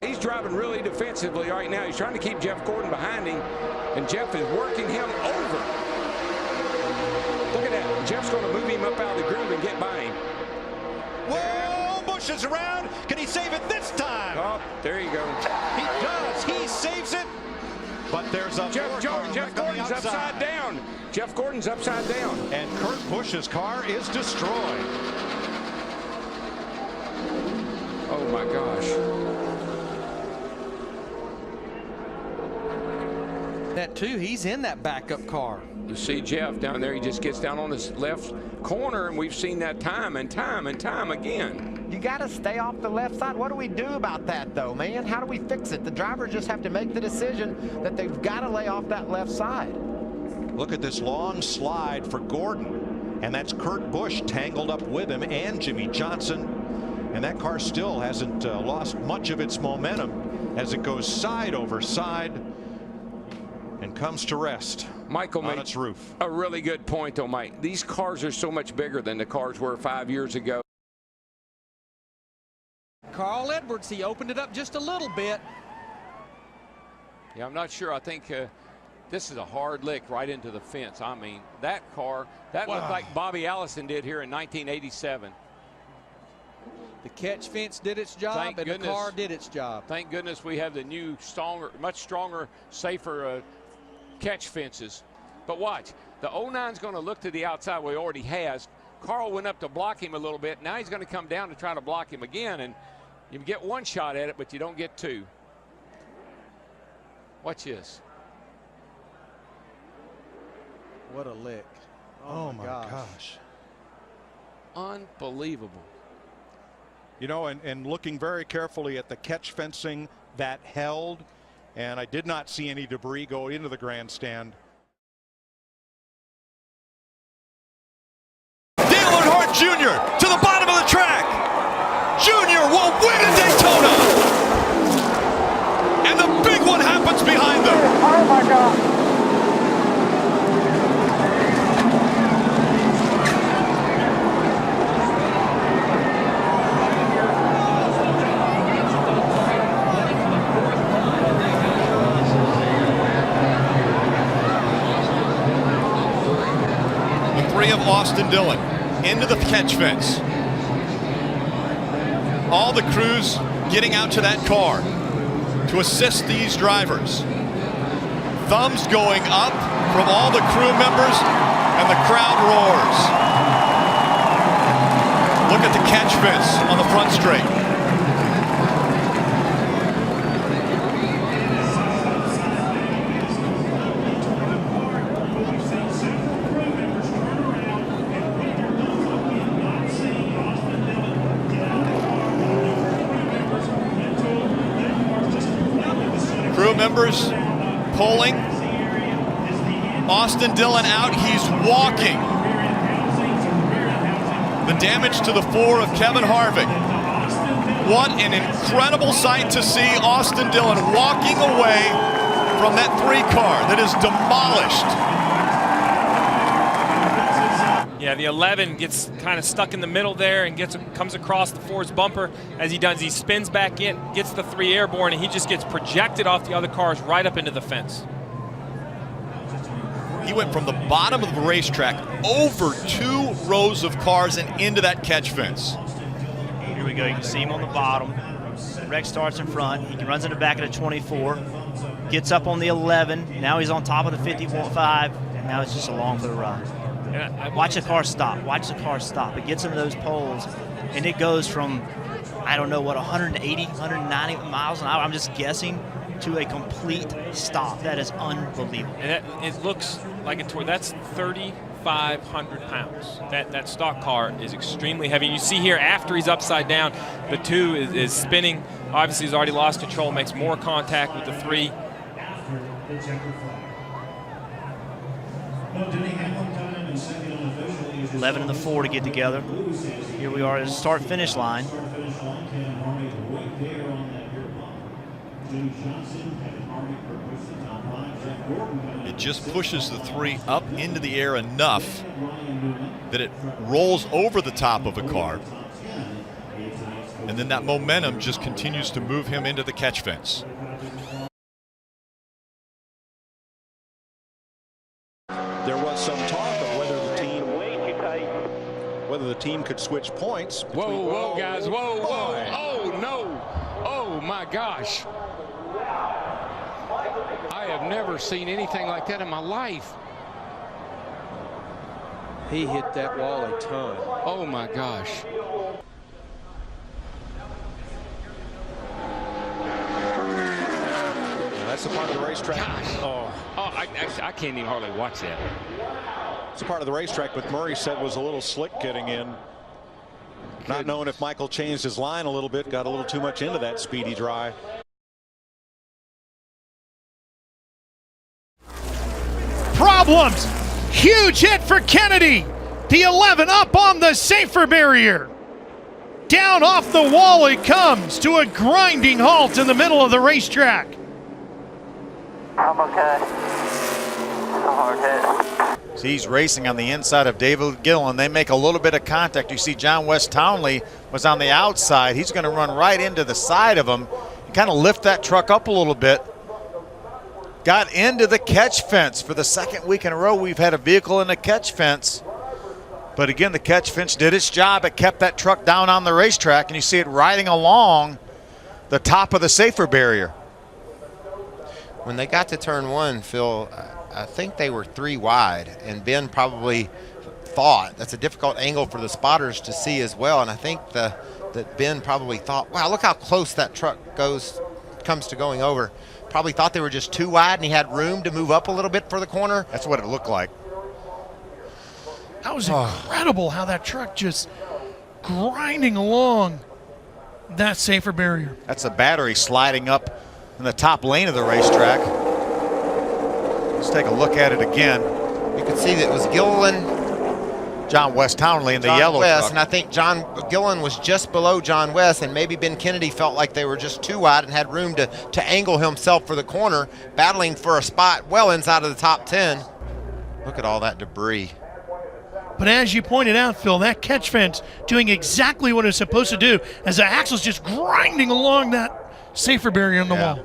He's driving really defensively right now. He's trying to keep Jeff Gordon behind him, and Jeff is working him over. Look at that. Jeff's going to move him up out of the groove and get by him. Whoa, Busch is around. Can he save it this time? Oh, there you go. He does. He saves it. But there's a Jeff Gordon's upside down. Jeff Gordon's upside down. And Kurt Busch's car is destroyed. Oh, my gosh. That too, he's in that backup car. You see Jeff down there, he just gets down on his left corner, and we've seen that time and time and time again. You got to stay off the left side. What do we do about that, though, man? How do we fix it? The drivers just have to make the decision that they've got to lay off that left side. Look at this long slide for Gordon, and that's Kurt Busch tangled up with him and Jimmy Johnson, and that car still hasn't lost much of its momentum as it goes side over side and comes to rest. Michael on made its roof. A really good point, though, Mike. These cars are so much bigger than the cars were 5 years ago. Carl Edwards, he opened it up just a little bit. Yeah, I'm not sure. I think this is a hard lick right into the fence. I mean, that car, that looked like Bobby Allison did here in 1987. The catch fence did its job, and the car did its job. Thank goodness we have the new, stronger, much stronger, safer catch fences. But watch, the 09's going to look to the outside where he already has. Carl went up to block him a little bit. Now he's going to come down to try to block him again, and you get one shot at it, but you don't get two. Watch this. What a lick. Oh my gosh. Unbelievable. You know, and looking very carefully at the catch fencing that held, and I did not see any debris go into the grandstand. Dale Earnhardt Jr. to the bottom of the track. Jr. will win at Daytona. And the big one happens behind them. Oh, my God. Of Austin Dillon into the catch fence. All the crews getting out to that car to assist these drivers. Thumbs going up from all the crew members, and the crowd roars. Look at the catch fence on the front straight. Crew members pulling. Austin Dillon out. He's walking. The damage to the 4 of Kevin Harvick. What an incredible sight to see Austin Dillon walking away from that 3 car that is demolished. Yeah, the 11 gets kind of stuck in the middle there and comes across the 4's bumper. As he does, he spins back in, gets the 3 airborne, and he just gets projected off the other cars right up into the fence. He went from the bottom of the racetrack over 2 rows of cars and into that catch fence. Here we go. You can see him on the bottom. Rex starts in front. He runs in the back of the 24. Gets up on the 11. Now he's on top of the 50.5. And now it's just along for the ride. Watch the car stop. Watch the car stop. It gets into those poles, and it goes from, I don't know what, 180, 190 miles an hour, I'm just guessing, to a complete stop. That is unbelievable. And it looks like that's 3,500 pounds. That stock car is extremely heavy. And you see here, after he's upside down, the 2 is spinning. Obviously, he's already lost control, makes more contact with the 3. 11 and the 4 to get together. Here we are at the start-finish line. It just pushes the 3 up into the air enough that it rolls over the top of a car. And then that momentum just continues to move him into the catch fence. There was some talk of whether the team could switch points. Whoa, guys, whoa. Oh, no. Oh, my gosh. I have never seen anything like that in my life. He hit that wall a ton. Oh, my gosh. That's a part of the racetrack. Gosh. I can't even hardly watch that. It's a part of the racetrack, but Murray said was a little slick getting in. Not knowing if Michael changed his line a little bit, got a little too much into that speedy dry. Problems. Huge hit for Kennedy. The 11 up on the safer barrier. Down off the wall it comes to a grinding halt in the middle of the racetrack. I'm okay. It's a hard hit. See, he's racing on the inside of David Gillen. They make a little bit of contact. You see John West Townley was on the outside. He's going to run right into the side of him and kind of lift that truck up a little bit. Got into the catch fence. For the second week in a row, we've had a vehicle in the catch fence. But again, the catch fence did its job. It kept that truck down on the racetrack, and you see it riding along the top of the safer barrier. When they got to turn one, Phil, I think they were 3 wide, and Ben probably thought that's a difficult angle for the spotters to see as well. And I think that Ben probably thought, wow, look how close that truck comes to going over. Probably thought they were just 2 wide, and he had room to move up a little bit for the corner. That's what it looked like. That was incredible how that truck just grinding along that safer barrier. That's a battery sliding up in the top lane of the racetrack. Let's take a look at it again. You can see that it was Gillen, John West Townley in the yellow West, truck. and I think John Gillen was just below John West, and maybe Ben Kennedy felt like they were just 2 wide and had room to angle himself for the corner, battling for a spot well inside of the top 10. Look at all that debris. But as you pointed out, Phil, that catch fence doing exactly what it's supposed to do as the axle's just grinding along that safer barrier on the wall.